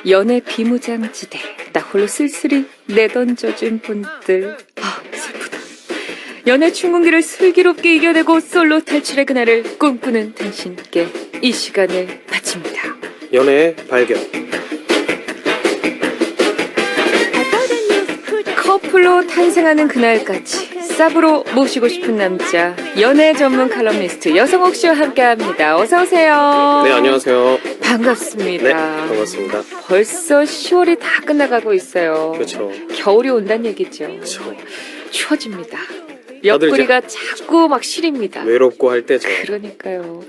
연애 비무장지대 나 홀로 쓸쓸히 내던져준 분들. 아, 슬프다. 연애 충궁기를 슬기롭게 이겨내고 솔로 탈출의 그날을 꿈꾸는 당신께 이 시간을 바칩니다. 연애의 발견. 커플로 탄생하는 그날까지 쌉으로 모시고 싶은 남자, 연애 전문 칼럼니스트 여성옥 씨와 함께합니다. 어서 오세요. 네, 안녕하세요. 반갑습니다. 네, 반갑습니다. 벌써 10월이 다 끝나가고 있어요. 그렇죠. 겨울이 온다는 얘기죠. 그렇죠. 추워집니다. 옆구리가 자꾸 막 시립니다. 외롭고 할 때죠. 그러니까요.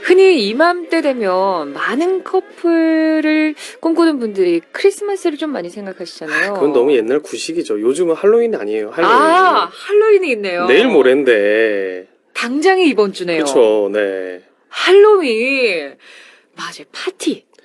흔히 이맘때 되면 많은 커플을 꿈꾸는 분들이 크리스마스를 좀 많이 생각하시잖아요. 그건 너무 옛날 구식이죠. 요즘은 할로윈이 아니에요. 할로윈. 아, 할로윈이 있네요. 내일 모레인데. 당장이 이번 주네요. 그렇죠. 네. 할로윈. 맞아요.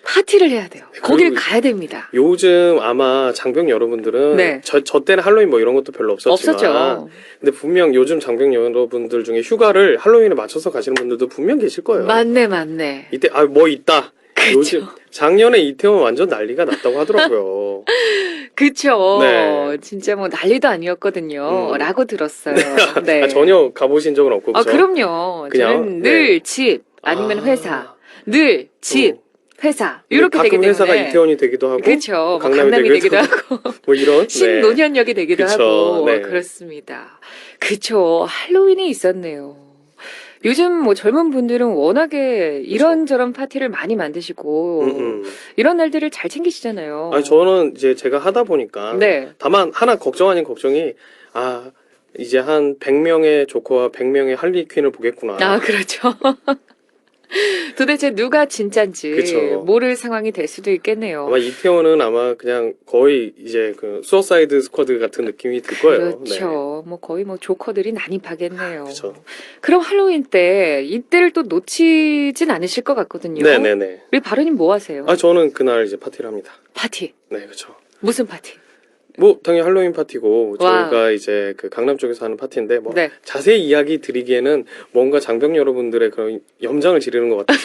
파티를 해야 돼요. 거기를 가야 됩니다. 요즘 아마 장병 여러분들은 네. 저 때는 할로윈 뭐 이런 것도 별로 없었지만 없었죠. 근데 분명 요즘 장병 여러분들 중에 휴가를 할로윈에 맞춰서 가시는 분들도 분명 계실 거예요. 맞네. 이때 뭐 있다. 그쵸. 요즘 작년에 이태원 완전 난리가 났다고 하더라고요. 그쵸. 네. 진짜 뭐 난리도 아니었거든요. 라고 들었어요. 네. 아, 전혀 가보신 적은 없고 아, 그렇죠? 그럼요. 그냥, 저는 늘 집, 아니면 회사. 늘 집, 회사. 이렇게 되기 가끔 때문에. 회사가 이태원이 되기도 하고 그렇죠. 강남이 되기도 하고. 뭐 이런 신논현역이 되기도 그쵸, 하고. 네. 그렇습니다. 그쵸. 할로윈이 있었네요. 요즘 뭐 젊은 분들은 워낙에 이런저런 파티를 많이 만드시고 이런 날들을 잘 챙기시잖아요. 아니 저는 이제 제가 하다 보니까 네. 다만 하나 걱정 아닌 걱정이 이제 한 100명의 조커와 100명의 할리퀸을 보겠구나. 아, 그렇죠. 도대체 누가 진짠지 그쵸. 모를 상황이 될 수도 있겠네요. 아마 이태원은 아마 그냥 거의 이제 그 수어사이드 스쿼드 같은 느낌이 들 거예요. 그렇죠. 뭐 거의 뭐 조커들이 난입하겠네요. 그쵸. 그럼 할로윈 때 이때를 또 놓치진 않으실 것 같거든요. 네네네. 우리 바로님 뭐 하세요? 저는 그날 이제 파티를 합니다. 파티. 네, 그렇죠. 무슨 파티? 뭐 당연히 할로윈 파티고 와. 저희가 이제 그 강남 쪽에서 하는 파티인데 뭐 네. 자세히 이야기 드리기에는 뭔가 장병 여러분들의 그런 염장을 지르는 것 같아서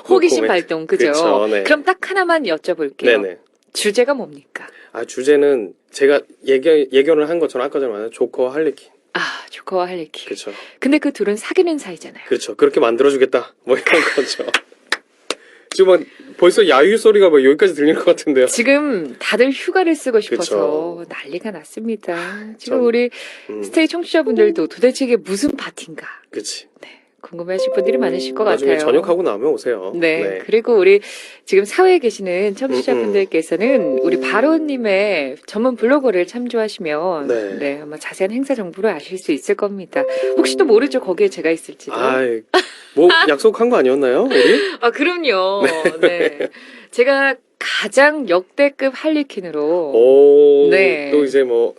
호기심 코멘트. 발동, 그죠? 그쵸, 네. 그럼 딱 하나만 여쭤볼게요. 네네. 주제가 뭡니까? 주제는 제가 예견을 한 것처럼 아까 전에 말한 조커와 할리퀸. 아, 조커와 할리퀸. 그렇죠. 근데 그 둘은 사귀는 사이잖아요. 그렇죠. 그렇게 만들어주겠다. 뭐 이런 거죠. 지금 뭐 벌써 야유 소리가 뭐 여기까지 들리는 것 같은데요. 지금 다들 휴가를 쓰고 싶어서 그쵸. 난리가 났습니다. 지금 전- 우리 스테이 청취자분들도 도대체 이게 무슨 파티인가? 그치. 네, 궁금해하실 분들이 많으실 것 나중에 같아요. 저녁하고 나면 오세요. 네, 그리고 우리 지금 사회에 계시는 청취자분들께서는 우리 바로님의 전문 블로그를 참조하시면 네. 아마 자세한 행사 정보를 아실 수 있을 겁니다. 혹시 또 모르죠? 거기에 제가 있을지도. 뭐 약속한 거 아니었나요? 우리? 아, 그럼요. 네. 제가 가장 역대급 할리퀸으로. 네. 또 이제 뭐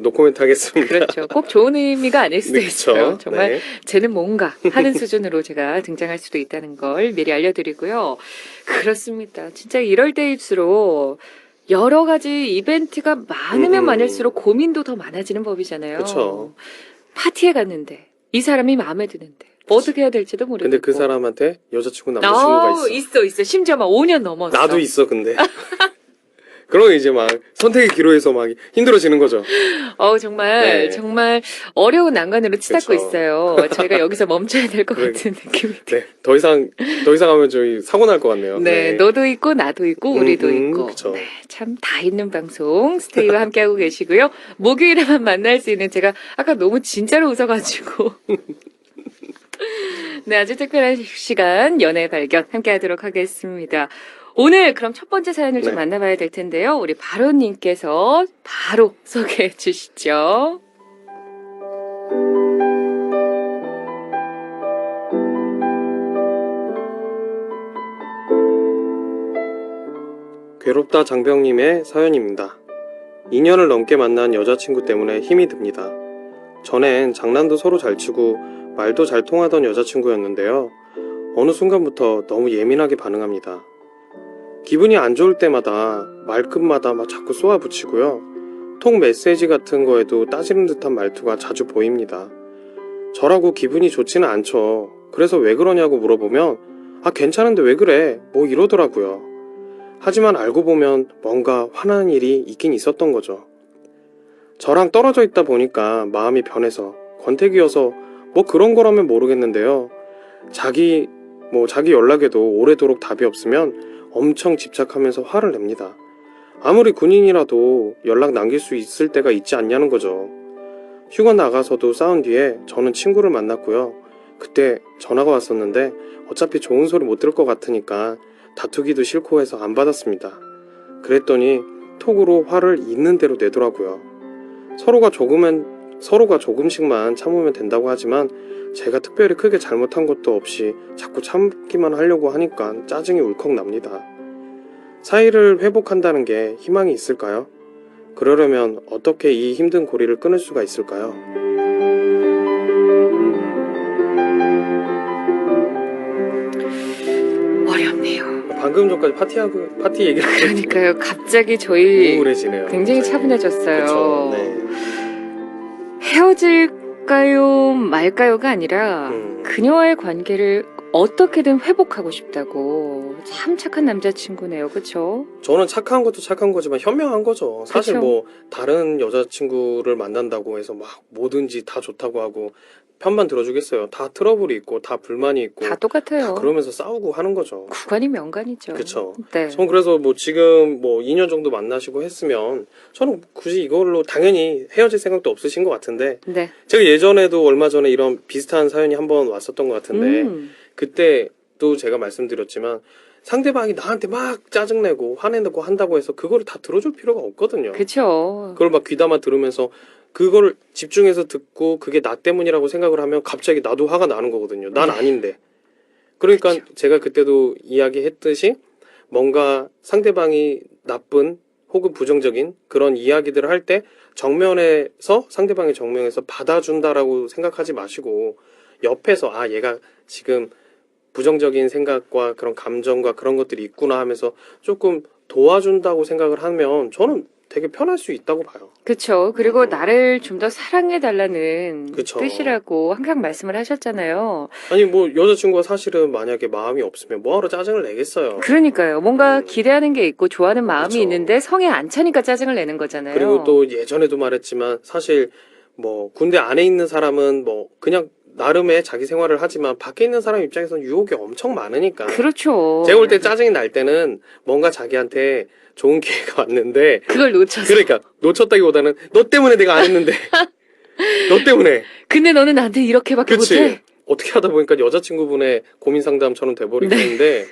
노코멘트 하겠습니다. 그렇죠. 꼭 좋은 의미가 아닐 수도 네, 있어요. 그쵸. 정말 네. 쟤는 뭔가 하는 수준으로 제가 등장할 수도 있다는 걸 미리 알려드리고요. 그렇습니다. 진짜 이럴 때일수록 여러 가지 이벤트가 많으면 많을수록 고민도 더 많아지는 법이잖아요. 그쵸. 파티에 갔는데 이 사람이 마음에 드는데 어떻게 해야 될지도 모르겠고. 근데 그 사람한테 여자친구 남자친구가 있어. 있어. 심지어 막 5년 넘었어. 나도 있어 근데. 그러면 이제 막 선택의 기로에서 막 힘들어지는 거죠. 정말 네. 정말 어려운 난관으로 치닫고 그쵸. 있어요. 저희가 여기서 멈춰야 될 것 그러게. 같은 느낌이 네, 더 이상 하면 저희 사고 날 것 같네요. 네, 너도 있고 나도 있고 우리도 있고. 그쵸. 네, 참 다 있는 방송 스테이와 함께하고 계시고요. 목요일에만 만날 수 있는 제가 아까 너무 진짜로 웃어가지고 네, 아주 특별한 시간 연애 발견 함께하도록 하겠습니다. 오늘 그럼 첫 번째 사연을 좀 네. 만나봐야 될 텐데요. 우리 바로님께서 바로 소개해 주시죠. 괴롭다 장병님의 사연입니다. 2년을 넘게 만난 여자친구 때문에 힘이 듭니다. 전엔 장난도 서로 잘 치고 말도 잘 통하던 여자친구였는데요. 어느 순간부터 너무 예민하게 반응합니다. 기분이 안 좋을 때마다 말끝마다 막 자꾸 쏘아붙이고요. 통 메시지 같은 거에도 따지는 듯한 말투가 자주 보입니다. 저라고 기분이 좋지는 않죠. 그래서 왜 그러냐고 물어보면 괜찮은데 왜 그래? 뭐 이러더라고요. 하지만 알고 보면 뭔가 화나는 일이 있긴 있었던 거죠. 저랑 떨어져 있다 보니까 마음이 변해서 권태기여서 뭐 그런 거라면 모르겠는데요. 자기 연락에도 오래도록 답이 없으면 엄청 집착하면서 화를 냅니다. 아무리 군인이라도 연락 남길 수 있을 때가 있지 않냐는 거죠. 휴가 나가서도 싸운 뒤에 저는 친구를 만났고요. 그때 전화가 왔었는데 어차피 좋은 소리 못 들을 것 같으니까 다투기도 싫고 해서 안 받았습니다. 그랬더니 톡으로 화를 있는 대로 내더라고요. 서로가 조금씩만 참으면 된다고 하지만 제가 특별히 크게 잘못한 것도 없이 자꾸 참기만 하려고 하니까 짜증이 울컥 납니다. 사이를 회복한다는 게 희망이 있을까요? 그러려면 어떻게 이 힘든 고리를 끊을 수가 있을까요? 어렵네요. 방금 전까지 파티 얘기를 그러니까요. 갑자기 저희 우울해지네요. 굉장히 갑자기. 차분해졌어요. 그쵸, 네. 헤어질까요 말까요가 아니라 음. 그녀와의 관계를 어떻게든 회복하고 싶다고. 참 착한 남자친구네요. 그쵸? 저는 착한 것도 착한 거지만 현명한 거죠. 사실 그쵸. 뭐 다른 여자친구를 만난다고 해서 막 뭐든지 다 좋다고 하고 편만 들어주겠어요. 다 트러블이 있고 다 불만이 있고 다 똑같아요. 다 그러면서 싸우고 하는 거죠. 구간이 명간이죠. 그쵸. 네. 전 그래서 뭐 지금 뭐 2년 정도 만나시고 했으면 저는 굳이 이걸로 당연히 헤어질 생각도 없으신 것 같은데 네. 제가 예전에도 얼마 전에 이런 비슷한 사연이 한번 왔었던 것 같은데 그때도 제가 말씀드렸지만 상대방이 나한테 막 짜증내고 화내고 한다고 해서 그거를 다 들어줄 필요가 없거든요. 그쵸. 그걸 막 귀담아 들으면서 그거를 집중해서 듣고 그게 나 때문이라고 생각을 하면 갑자기 나도 화가 나는 거거든요. 난 네. 아닌데. 그러니까 그쵸. 제가 그때도 이야기했듯이 뭔가 상대방이 나쁜 혹은 부정적인 그런 이야기들을 할 때 정면에서 상대방의 정면에서 받아준다라고 생각하지 마시고 옆에서 아 얘가 지금 부정적인 생각과 그런 감정과 그런 것들이 있구나 하면서 조금 도와준다고 생각을 하면 저는 되게 편할 수 있다고 봐요. 그쵸. 그리고 나를 좀 더 사랑해달라는 그쵸. 뜻이라고 항상 말씀을 하셨잖아요. 아니 뭐 여자친구가 사실은 만약에 마음이 없으면 뭐하러 짜증을 내겠어요. 그러니까요. 뭔가 기대하는 게 있고 좋아하는 마음이 그쵸. 있는데 성에 안 차니까 짜증을 내는 거잖아요. 그리고 또 예전에도 말했지만 사실 뭐 군대 안에 있는 사람은 뭐 그냥 나름의 자기 생활을 하지만 밖에 있는 사람 입장에서는 유혹이 엄청 많으니까. 그렇죠. 제가 볼 때 짜증이 날 때는 뭔가 자기한테 좋은 기회가 왔는데 그걸 놓쳐서. 그러니까 놓쳤다기보다는 너 때문에 내가 안 했는데 너 때문에 근데 너는 나한테 이렇게밖에 그치 못해? 어떻게 하다 보니까 여자친구분의 고민 상담처럼 돼버리고 네. 있는데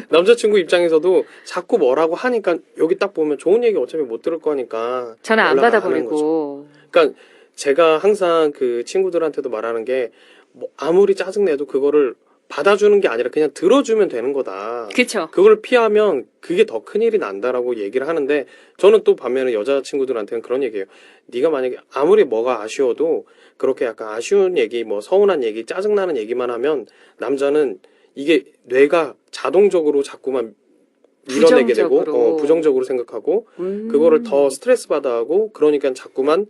남자친구 입장에서도 자꾸 뭐라고 하니까 여기 딱 보면 좋은 얘기 어차피 못 들을 거니까 전화 안 연락 하는 받아버리고. 그러니까 제가 항상 그 친구들한테도 말하는 게 뭐 아무리 짜증내도 그거를 받아주는 게 아니라 그냥 들어주면 되는 거다. 그쵸. 그걸 피하면 그게 더 큰일이 난다라고 얘기를 하는데 저는 또 반면에 여자친구들한테는 그런 얘기예요. 네가 만약에 아무리 뭐가 아쉬워도 그렇게 약간 아쉬운 얘기, 뭐 서운한 얘기, 짜증나는 얘기만 하면 남자는 이게 뇌가 자동적으로 자꾸만 밀어내게 되고 부정적으로. 부정적으로 생각하고 그거를 더 스트레스 받아하고 그러니까 자꾸만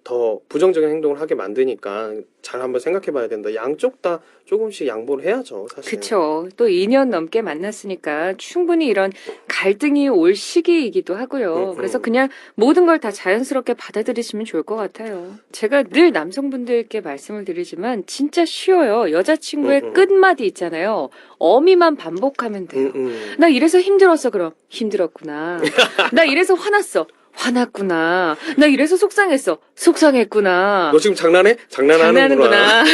더 부정적인 행동을 하게 만드니까 잘 한번 생각해 봐야 된다. 양쪽 다 조금씩 양보를 해야죠, 사실. 그쵸. 또 2년 넘게 만났으니까 충분히 이런 갈등이 올 시기이기도 하고요. 그래서 그냥 모든 걸 다 자연스럽게 받아들이시면 좋을 것 같아요. 제가 늘 남성분들께 말씀을 드리지만 진짜 쉬워요. 여자친구의 끝마디 있잖아요. 어미만 반복하면 돼요. 나 이래서 힘들었어, 그럼. 힘들었구나. 나 이래서 화났어. 화났구나. 나 이래서 속상했어. 속상했구나. 너 지금 장난해? 장난하는구나.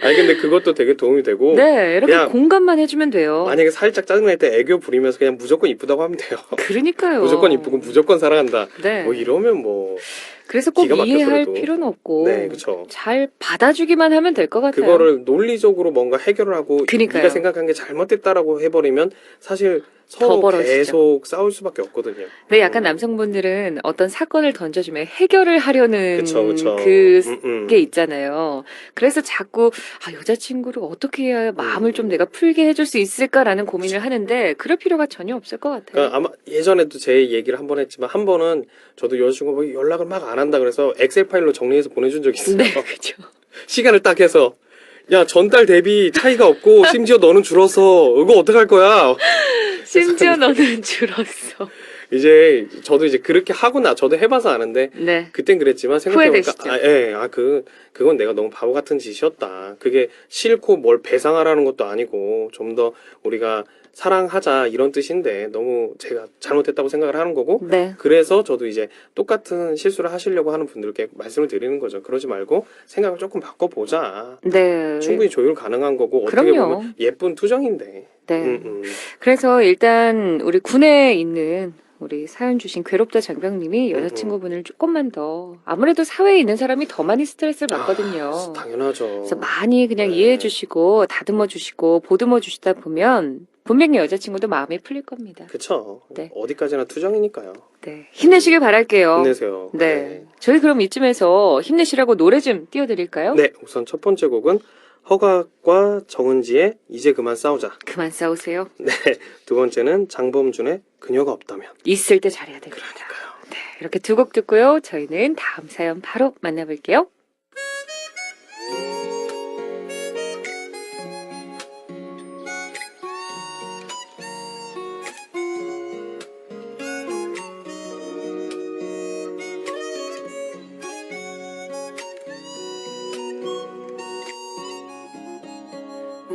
아니 근데 그것도 되게 도움이 되고 네, 이렇게 그냥 공감만 해주면 돼요. 만약에 살짝 짜증날 때 애교 부리면서 그냥 무조건 이쁘다고 하면 돼요. 그러니까요. 무조건 이쁘고 무조건 사랑한다. 네. 뭐 이러면 뭐 그래서 꼭 기가 막혀서 이해할 그래도. 필요는 없고 네, 그쵸. 잘 받아주기만 하면 될 것 같아요. 그거를 논리적으로 뭔가 해결을 하고 그러니까요. 네가 생각한 게 잘못됐다라고 해버리면 사실 더 서로 벌어지죠. 계속 싸울 수밖에 없거든요. 근데 약간 남성분들은 어떤 사건을 던져주면 해결을 하려는 그쵸. 그게 있잖아요. 그래서 자꾸 여자친구를 어떻게 해야 마음을 좀 내가 풀게 해줄 수 있을까라는 고민을 하는데 그럴 필요가 전혀 없을 것 같아요. 그러니까 아마 예전에도 제 얘기를 한 번 했지만 한 번은 저도 여자친구가 연락을 막 안 한다 그래서 엑셀 파일로 정리해서 보내준 적이 있어요. 네, 그렇죠. 시간을 딱 해서 야 전달 대비 차이가 없고 심지어 너는 줄어서 이거 어떡할 거야? 심지어 너는 줄었어. 이제 저도 이제 그렇게 하구나. 저도 해봐서 아는데 네. 그땐 그랬지만 생각해보니까 후회되시죠? 그건 내가 너무 바보 같은 짓이었다. 그게 싫고 뭘 배상하라는 것도 아니고 좀 더 우리가 사랑하자 이런 뜻인데 너무 제가 잘못했다고 생각을 하는 거고 네. 그래서 저도 이제 똑같은 실수를 하시려고 하는 분들께 말씀을 드리는 거죠. 그러지 말고 생각을 조금 바꿔보자. 네. 충분히 조율 가능한 거고 어떻게 그럼요. 보면 예쁜 투정인데. 네. 그래서 일단 우리 군에 있는 우리 사연 주신 괴롭다 장병님이 여자친구분을 조금만 더 아무래도 사회에 있는 사람이 더 많이 스트레스를 받거든요. 당연하죠. 그래서 많이 그냥 네. 이해해 주시고 다듬어 주시고 보듬어 주시다 보면 분명히 여자친구도 마음이 풀릴 겁니다. 그쵸. 네. 어디까지나 투정이니까요. 네. 힘내시길 바랄게요. 힘내세요. 네. 저희 그럼 이쯤에서 힘내시라고 노래 좀 띄워드릴까요? 네, 우선 첫 번째 곡은 허각과 정은지의 이제 그만 싸우자. 그만 싸우세요. 네, 두 번째는 장범준의 그녀가 없다면. 있을 때 잘해야 됩니다. 그러니까요. 네. 이렇게 두 곡 듣고요. 저희는 다음 사연 바로 만나볼게요.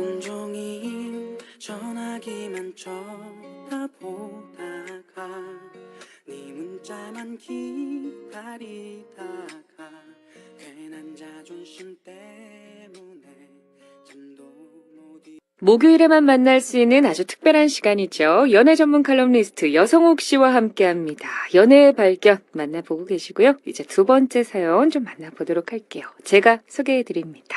온종일 전화기만 쳐다보다가 네 문자만 기다리다가 괜한 자존심 때문에 잠도 못 목요일에만 만날 수 있는 아주 특별한 시간이죠. 연애 전문 칼럼니스트 여성옥 씨와 함께합니다. 연애의 발견 만나보고 계시고요. 이제 두 번째 사연 좀 만나보도록 할게요. 제가 소개해드립니다.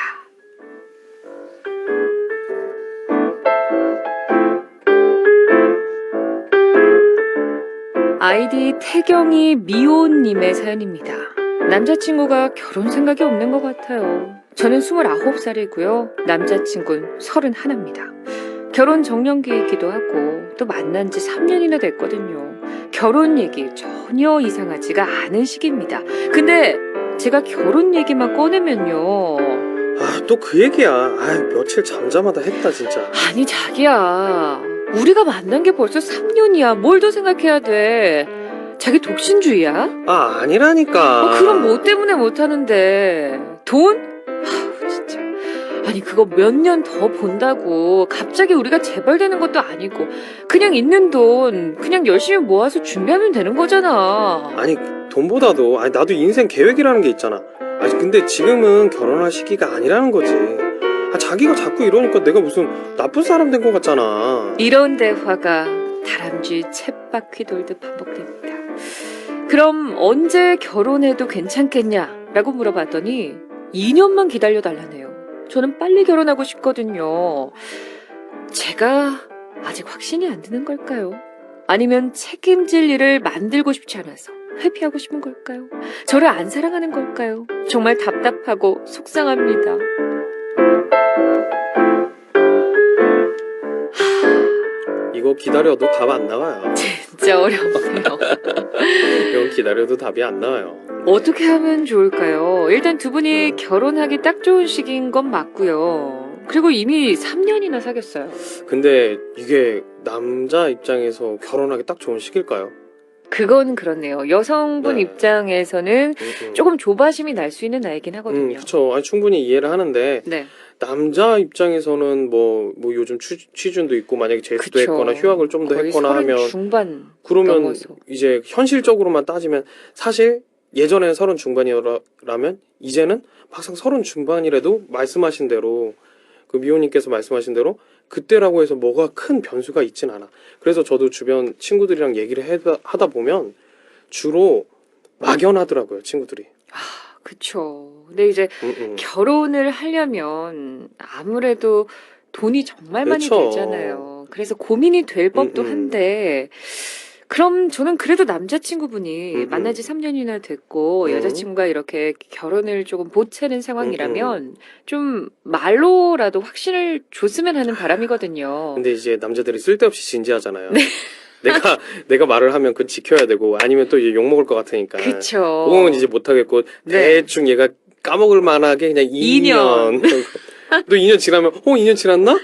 아이디 태경이 미호님의 사연입니다. 남자친구가 결혼 생각이 없는 것 같아요. 저는 29살이고요. 남자친구는 31입니다. 결혼 정년기이기도 하고 또 만난 지 3년이나 됐거든요. 결혼 얘기 전혀 이상하지가 않은 시기입니다. 근데 제가 결혼 얘기만 꺼내면요. 또 그 얘기야. 며칠 잠잠하다 했다, 진짜. 아니 자기야. 우리가 만난 게 벌써 3년이야. 뭘 더 생각해야 돼. 자기 독신주의야? 아니라니까. 그럼 뭐 때문에 못하는데. 돈? 진짜. 아니 그거 몇 년 더 본다고 갑자기 우리가 재벌되는 것도 아니고 그냥 있는 돈 그냥 열심히 모아서 준비하면 되는 거잖아. 아니, 돈보다도, 나도 인생 계획이라는 게 있잖아. 근데 지금은 결혼할 시기가 아니라는 거지. 자기가 자꾸 이러니까 내가 무슨 나쁜 사람 된 것 같잖아. 이런 대화가 다람쥐 쳇바퀴 돌듯 반복됩니다. 그럼 언제 결혼해도 괜찮겠냐라고 물어봤더니 2년만 기다려달라네요. 저는 빨리 결혼하고 싶거든요. 제가 아직 확신이 안 드는 걸까요? 아니면 책임질 일을 만들고 싶지 않아서 회피하고 싶은 걸까요? 저를 안 사랑하는 걸까요? 정말 답답하고 속상합니다. 이거 기다려도 답 안 나와요. 진짜 어렵네요. 이건 기다려도 답이 안 나와요. 어떻게 하면 좋을까요? 일단 두 분이 결혼하기 딱 좋은 시기인 건 맞고요. 그리고 이미 3년이나 사귀었어요. 근데 이게 남자 입장에서 결혼하기 딱 좋은 시기일까요? 그건 그렇네요. 여성분 네. 입장에서는 조금 조바심이 날 수 있는 나이긴 하거든요. 그쵸. 충분히 이해를 하는데 네. 남자 입장에서는 뭐 요즘 취준도 있고 만약에 재수도 그쵸. 했거나 휴학을 좀 더 거의 했거나 30 하면 중반 그러면 넘어서. 이제 현실적으로만 따지면 사실 예전에는 30 중반이라면 이제는 막상 30 중반이라도 말씀하신 대로 그 미호님께서 말씀하신 대로 그때라고 해서 뭐가 큰 변수가 있진 않아. 그래서 저도 주변 친구들이랑 얘기를 하다 보면 주로 막연하더라고요, 친구들이. 그쵸. 근데 이제 결혼을 하려면 아무래도 돈이 정말 많이 그쵸. 들잖아요. 그래서 고민이 될 법도 한데 그럼 저는 그래도 남자친구분이 만난 지 3년이나 됐고 여자친구가 이렇게 결혼을 조금 보채는 상황이라면 좀 말로라도 확신을 줬으면 하는 바람이거든요. 근데 이제 남자들이 쓸데없이 진지하잖아요. 네. 내가 말을 하면 그건 지켜야 되고 아니면 또 이제 욕먹을 것 같으니까. 그쵸. 그건 이제 못하겠고 네. 대충 얘가 까먹을 만하게 그냥 2년. 또 2년 지나면 2년 지났나?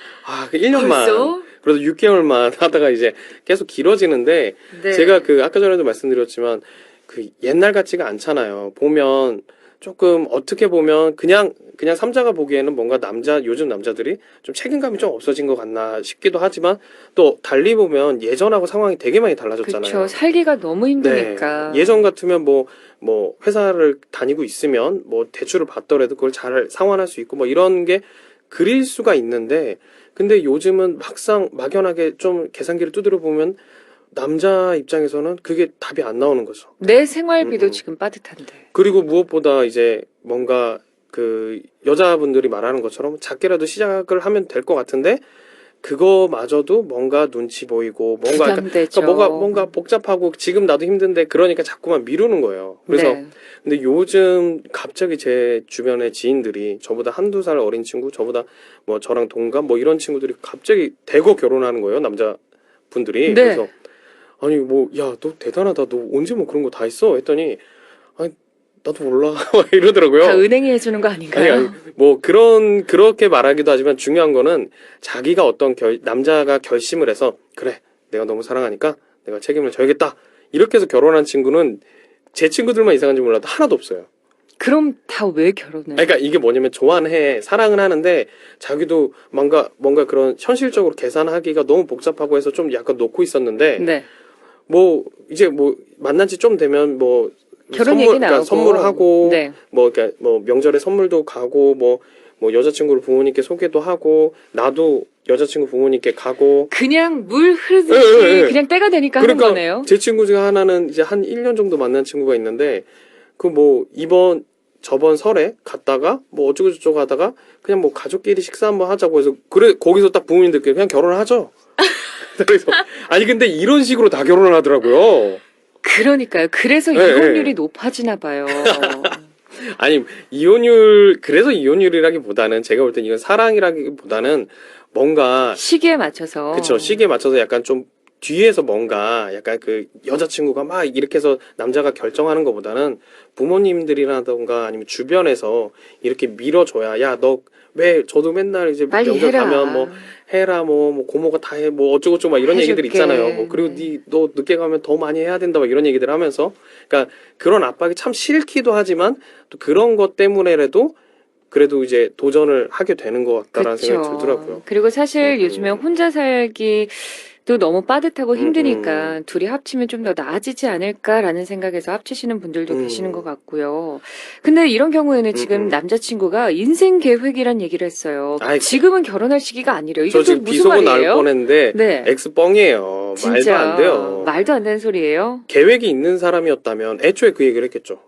그 1년만. 벌써? 그래도 6개월만 하다가 이제 계속 길어지는데 네. 제가 그 아까 전에도 말씀드렸지만 그 옛날 같지가 않잖아요. 보면 조금 어떻게 보면 그냥 삼자가 보기에는 뭔가 요즘 남자들이 좀 책임감이 좀 없어진 것 같나 싶기도 하지만 또 달리 보면 예전하고 상황이 되게 많이 달라졌잖아요. 그렇죠. 살기가 너무 힘드니까. 네. 예전 같으면 뭐 회사를 다니고 있으면 뭐 대출을 받더라도 그걸 잘 상환할 수 있고 뭐 이런 게 그릴 수가 있는데 근데 요즘은 막연하게 좀 계산기를 두드려 보면 남자 입장에서는 그게 답이 안 나오는 거죠. 내 생활비도 음. 지금 빠듯한데. 그리고 무엇보다 이제 뭔가 그 여자분들이 말하는 것처럼 작게라도 시작을 하면 될 것 같은데 그거마저도 뭔가 눈치 보이고 뭔가 부담되죠. 뭔가 복잡하고 지금 나도 힘든데 그러니까 자꾸만 미루는 거예요. 그래서 네. 근데 요즘 갑자기 제 주변의 지인들이 저보다 한두 살 어린 친구, 저보다 뭐 저랑 동갑 뭐 이런 친구들이 갑자기 대거 결혼하는 거예요. 남자분들이. 네. 그래서 아니 뭐 야 너 대단하다. 너 언제 뭐 그런 거 다 했어? 했더니 아니 나도 몰라 막 이러더라고요. 다 은행이 해주는 거 아닌가요? 아니 뭐 그렇게 말하기도 하지만 중요한 거는 자기가 남자가 결심을 해서 그래 내가 너무 사랑하니까 내가 책임을 져야겠다 이렇게 해서 결혼한 친구는 제 친구들만 이상한지 몰라도 하나도 없어요. 그럼 다 왜 결혼을? 아니, 그러니까 이게 뭐냐면 좋아해 사랑은 하는데 자기도 뭔가 그런 현실적으로 계산하기가 너무 복잡하고 해서 좀 약간 놓고 있었는데 네. 뭐 이제 뭐 만난 지 좀 되면 뭐 결혼 얘기 나오고. 선물하고 네. 그러니까 뭐 명절에 선물도 가고 뭐 여자친구를 부모님께 소개도 하고 나도 여자친구 부모님께 가고 그냥 물 흐르듯이 예. 그냥 때가 되니까 그러니까 하는 거네요. 제 친구 중에 하나는 이제 한 1년 정도 만난 친구가 있는데 그 뭐 저번 설에 갔다가 뭐 어쩌고 저쩌고 하다가 그냥 뭐 가족끼리 식사 한번 하자고 해서 그래 거기서 딱 부모님들끼리 그냥 결혼을 하죠. 그래서 아니 근데 이런 식으로 다 결혼을 하더라고요. 그러니까요. 그래서 네, 이혼율이 네. 높아지나 봐요. 아니 그래서 이혼율이라기보다는 제가 볼 땐 이건 사랑이라기보다는 뭔가 시기에 맞춰서. 그쵸 시기에 맞춰서 약간 좀 뒤에서 뭔가 약간 그 여자친구가 막 이렇게 해서 남자가 결정하는 것보다는 부모님들이라던가 아니면 주변에서 이렇게 밀어줘야 야 너 왜 저도 맨날 이제 빨리 명절 해라. 가면 뭐 해라 뭐 고모가 다 해 뭐 어쩌고저쩌고 막 이런 얘기들 해줄게. 있잖아요. 뭐 그리고 너 늦게 가면 더 많이 해야 된다 막 이런 얘기들 하면서 그러니까 그런 압박이 참 싫기도 하지만 또 그런 것 때문에라도 그래도 이제 도전을 하게 되는 것 같다라는 생각이 들더라고요. 그리고 사실 요즘에 혼자 살기도 너무 빠듯하고 힘드니까 음. 둘이 합치면 좀 더 나아지지 않을까라는 생각에서 합치시는 분들도 계시는 것 같고요. 근데 이런 경우에는 지금 남자친구가 인생 계획이란 얘기를 했어요. 아이, 지금은 결혼할 시기가 아니래요. 이게 저 또 지금 무슨 비속어 나올 말이에요? 뻔했는데 네. X 뻥이에요. 진짜 말도 안 돼요. 말도 안 되는 소리예요. 계획이 있는 사람이었다면 애초에 그 얘기를 했겠죠.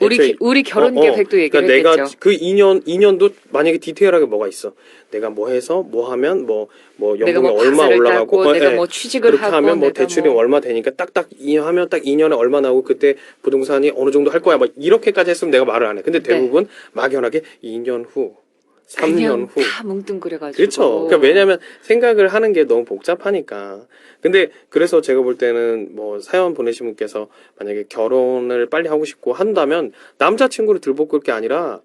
우리 결혼 계획도 얘기를 그러니까 했겠죠. 내가 그 2년도 만약에 디테일하게 뭐가 있어. 내가 뭐 해서 뭐 하면 뭐 내가 연봉이 뭐 얼마 박사를 올라가고 따고 내가 예. 뭐 취직을 그렇게 하고 하면 뭐 내가 대출이 얼마 되니까 딱딱 2년에 얼마 나오고 그때 부동산이 어느 정도 할 거야. 막 이렇게까지 했으면 내가 말을 안 해. 근데 대부분 막연하게 2년 후, 3년 그냥 후 다 뭉뚱그려가지고. 그렇죠. 그러니까 왜냐하면 생각을 하는 게 너무 복잡하니까. 근데 그래서 제가 볼 때는 뭐 사연 보내신 분께서 만약에 결혼을 빨리 하고 싶고 한다면 남자친구를 들볶을 게 아니라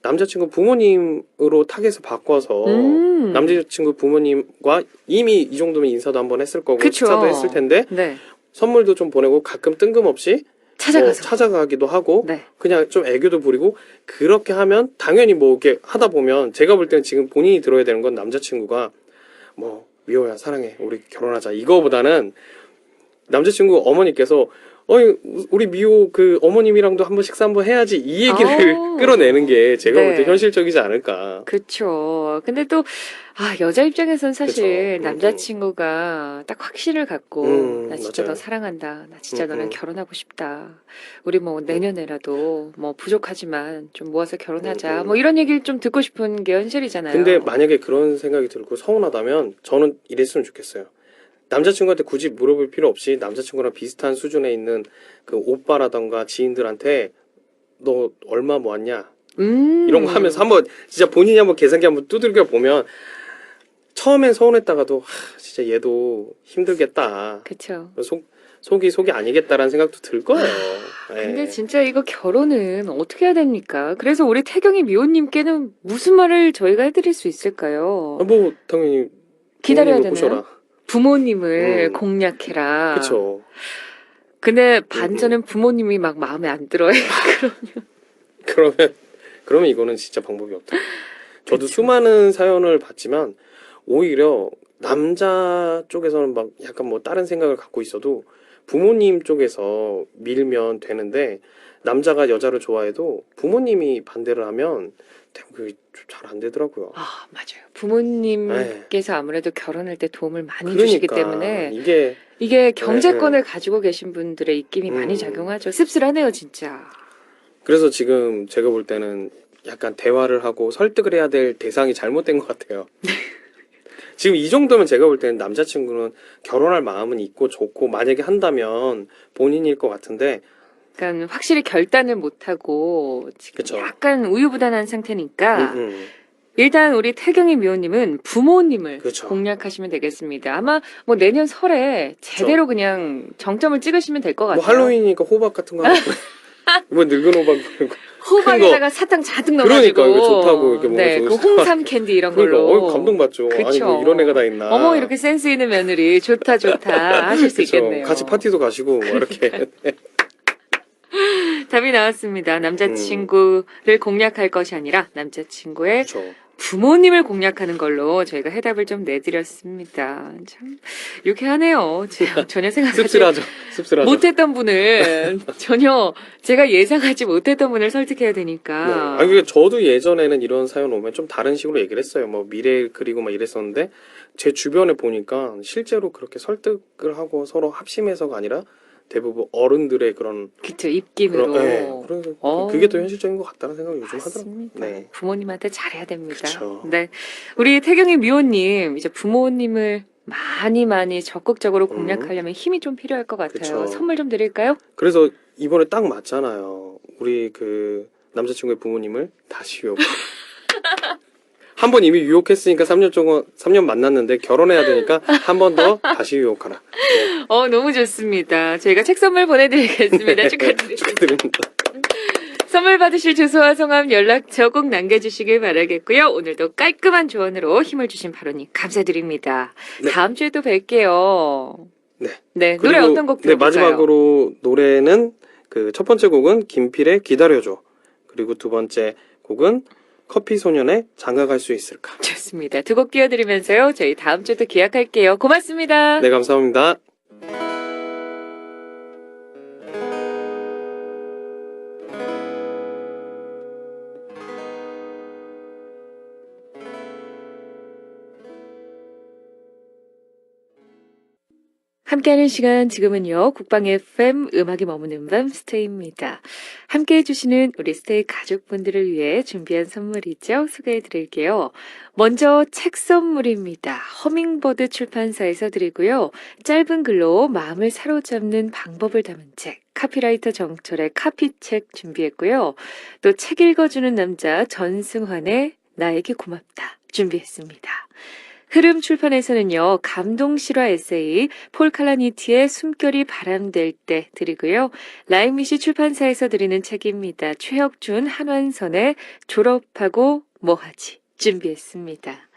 남자친구 부모님으로 타겟을 바꿔서 남자친구 부모님과 이미 이 정도면 인사도 한번 했을 거고 그쵸. 식사도 했을 텐데 네. 선물도 좀 보내고 가끔 뜬금없이 찾아가서. 찾아가기도 하고 네. 그냥 좀 애교도 부리고 그렇게 하면 당연히 뭐 이렇게 하다 보면 제가 볼 때는 지금 본인이 들어야 되는 건 남자친구가 뭐 미호야 사랑해 우리 결혼하자 이거보다는 남자친구 어머니께서 우리 미호 그 어머님이랑도 한번 식사 한번 해야지 이 얘기를 아우. 끌어내는 게 제가 볼 때 네. 현실적이지 않을까. 그쵸. 근데 또, 여자 입장에선 사실 그쵸. 남자친구가 딱 확신을 갖고, 나 진짜 맞아요. 너 사랑한다. 나 진짜 너랑 음. 결혼하고 싶다. 우리 뭐 내년에라도 뭐 부족하지만 좀 모아서 결혼하자. 음. 뭐 이런 얘기를 좀 듣고 싶은 게 현실이잖아요. 근데 만약에 그런 생각이 들고 서운하다면 저는 이랬으면 좋겠어요. 남자친구한테 굳이 물어볼 필요 없이 남자친구랑 비슷한 수준에 있는 그 오빠라던가 지인들한테 너 얼마 모았냐 이런 거 하면서 한번 진짜 본인이 한번 계산기 한번 두들겨 보면 처음엔 서운했다가도 진짜 얘도 힘들겠다. 그쵸. 속이 아니겠다라는 생각도 들 거예요. 근데 예. 진짜 이거 결혼은 어떻게 해야 됩니까? 그래서 우리 태경이 미호님께는 무슨 말을 저희가 해드릴 수 있을까요? 뭐 당연히 기다려야 부모님을 되나요? 꼬셔라. 부모님을 공략해라. 그쵸. 근데 반전은 부모님이 막 마음에 안 들어요. 그러면 이거는 진짜 방법이 없다. 저도 그쵸. 수많은 사연을 봤지만 오히려 남자 쪽에서는 막 약간 뭐 다른 생각을 갖고 있어도 부모님 쪽에서 밀면 되는데 남자가 여자를 좋아해도 부모님이 반대를 하면 그게 잘 안 되더라고요. 아, 맞아요. 부모님께서 아무래도 결혼할 때 도움을 많이 주시기 때문에 이게 경제권을 가지고 계신 분들의 입김이 많이 작용하죠. 씁쓸하네요, 진짜. 그래서 지금 제가 볼 때는 약간 대화를 하고 설득을 해야 될 대상이 잘못된 것 같아요. 지금 이 정도면 제가 볼 때는 남자친구는 결혼할 마음은 있고 좋고 만약에 한다면 본인일 것 같은데 그러니까 확실히 결단을 못하고 지금 그쵸. 약간 우유부단한 상태니까 음, 음. 일단 우리 태경이 미호님은 부모님을 그쵸. 공략하시면 되겠습니다. 아마 뭐 내년 설에 제대로 그냥 정점을 찍으시면 될 것 같아요. 뭐 할로윈이니까 호박 같은 거 하나 뭐 늙은 호박 호박에다가 사탕 잔뜩 넣어가지고 그러니까 이거 좋다고 이렇게 뭔가 네, 그 좋으시다. 홍삼 캔디 이런 그러니까 걸로 감동받죠. 아니 그쵸. 뭐 이런 애가 다 있나. 어머 이렇게 센스 있는 며느리 좋다 하실 수 그쵸. 있겠네요. 같이 파티도 가시고 뭐 이렇게 답이 나왔습니다. 남자친구를 공략할 것이 아니라 남자친구의 그렇죠. 부모님을 공략하는 걸로 저희가 해답을 좀 내드렸습니다. 참 유쾌하네요. 제가 전혀 생각하지 씁쓸하죠. 못했던 분을 전혀 제가 예상하지 못했던 분을 설득해야 네. 되니까. 아니 그러니까 저도 예전에는 이런 사연 오면 좀 다른 식으로 얘기를 했어요. 뭐 미래 그리고 막 이랬었는데 제 주변에 보니까 실제로 그렇게 설득을 하고 서로 합심해서가 아니라 대부분 어른들의 그런 그쵸, 입김으로. 그래서 그게 더 현실적인 것 같다는 생각을 요즘 하더라고요. 맞습니다. 네. 부모님한테 잘해야 됩니다. 그쵸. 네, 우리 태경이 미호님 이제 부모님을 많이 적극적으로 공략하려면 힘이 좀 필요할 것 같아요. 그쵸. 선물 좀 드릴까요? 그래서 이번에 딱 맞잖아요. 우리 그 남자친구의 부모님을 다시 유혹. 한 번 이미 유혹했으니까 3년 만났는데 결혼해야 되니까 한 번 더 다시 유혹하라. 네. 너무 좋습니다. 저희가 책 선물 보내드리겠습니다. 축하드립니다. 축하드립니다. 선물 받으실 주소와 성함 연락처 꼭 남겨주시길 바라겠고요. 오늘도 깔끔한 조언으로 힘을 주신 바로님 감사드립니다. 네. 다음 주에 또 뵐게요. 네. 네, 노래 그리고, 어떤 곡 네, 들어볼까요? 마지막으로 노래는 그 첫 번째 곡은 김필의 기다려줘. 그리고 두 번째 곡은 커피소년의 장가갈 수 있을까. 좋습니다. 두 곡 띄워드리면서요. 저희 다음 주에 또 기약할게요. 고맙습니다. 네, 감사합니다. 함께하는 시간 지금은요. 국방 FM 음악이 머무는 밤 스테이입니다. 함께해 주시는 우리 스테이 가족분들을 위해 준비한 선물이죠. 소개해 드릴게요. 먼저 책 선물입니다. 허밍버드 출판사에서 드리고요. 짧은 글로 마음을 사로잡는 방법을 담은 책. 카피라이터 정철의 카피책 준비했고요. 또 책 읽어주는 남자 전승환의 나에게 고맙다 준비했습니다. 흐름 출판에서는요, 감동 실화 에세이 폴 칼라니티의 숨결이 바람될 때 드리고요. 라임미시 출판사에서 드리는 책입니다. 최혁준 한완선의 졸업하고 뭐하지 준비했습니다.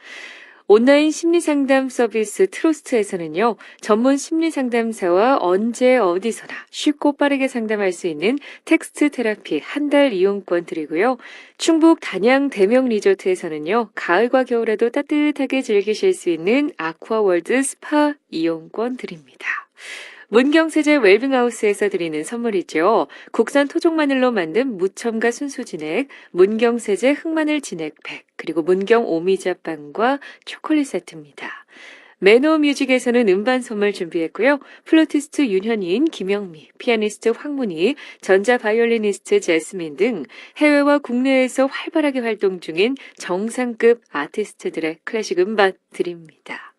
온라인 심리상담 서비스 트로스트에서는요, 전문 심리상담사와 언제 어디서나 쉽고 빠르게 상담할 수 있는 텍스트 테라피 한 달 이용권 드리고요. 충북 단양 대명 리조트에서는요, 가을과 겨울에도 따뜻하게 즐기실 수 있는 아쿠아월드 스파 이용권 드립니다. 문경세제 웰빙하우스에서 드리는 선물이죠. 국산 토종마늘로 만든 무첨가 순수진액, 문경세제 흑마늘 진액팩, 그리고 문경 오미자빵과 초콜릿 세트입니다. 매너뮤직에서는 음반 선물 준비했고요. 플루티스트 윤현인, 김영미, 피아니스트 황문희, 전자바이올리니스트 제스민 등 해외와 국내에서 활발하게 활동 중인 정상급 아티스트들의 클래식 음반 드립니다.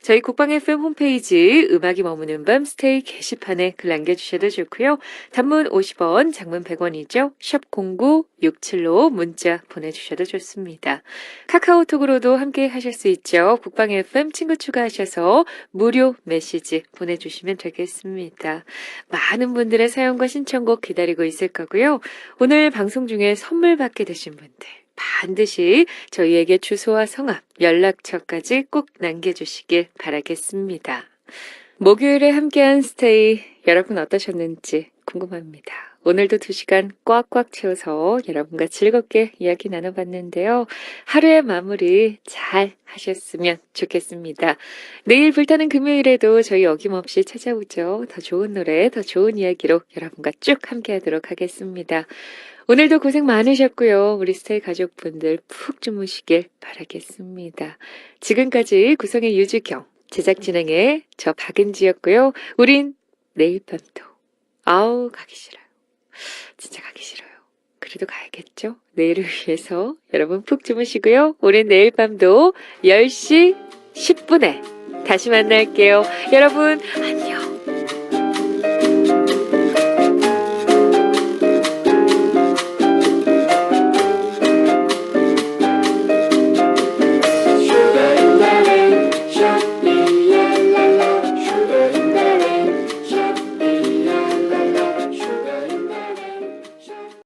저희 국방 FM 홈페이지 음악이 머무는 밤 스테이 게시판에 글 남겨주셔도 좋고요. 단문 50원, 장문 100원이죠. 샵 0967로 문자 보내주셔도 좋습니다. 카카오톡으로도 함께 하실 수 있죠. 국방 FM 친구 추가하셔서 무료 메시지 보내주시면 되겠습니다. 많은 분들의 사연과 신청곡 기다리고 있을 거고요. 오늘 방송 중에 선물 받게 되신 분들 반드시 저희에게 주소와 성함, 연락처까지 꼭 남겨주시길 바라겠습니다. 목요일에 함께한 스테이 여러분 어떠셨는지 궁금합니다. 오늘도 2시간 꽉꽉 채워서 여러분과 즐겁게 이야기 나눠봤는데요. 하루의 마무리 잘 하셨으면 좋겠습니다. 내일 불타는 금요일에도 저희 어김없이 찾아오죠. 더 좋은 노래, 더 좋은 이야기로 여러분과 쭉 함께하도록 하겠습니다. 오늘도 고생 많으셨고요. 우리 스테이 가족분들 푹 주무시길 바라겠습니다. 지금까지 구성의 유주경, 제작 진행의 저 박은지였고요. 우린 내일 밤도 가기 싫어요. 진짜 가기 싫어요. 그래도 가야겠죠? 내일을 위해서 여러분 푹 주무시고요. 우린 내일 밤도 10시 10분에 다시 만날게요. 여러분 안녕.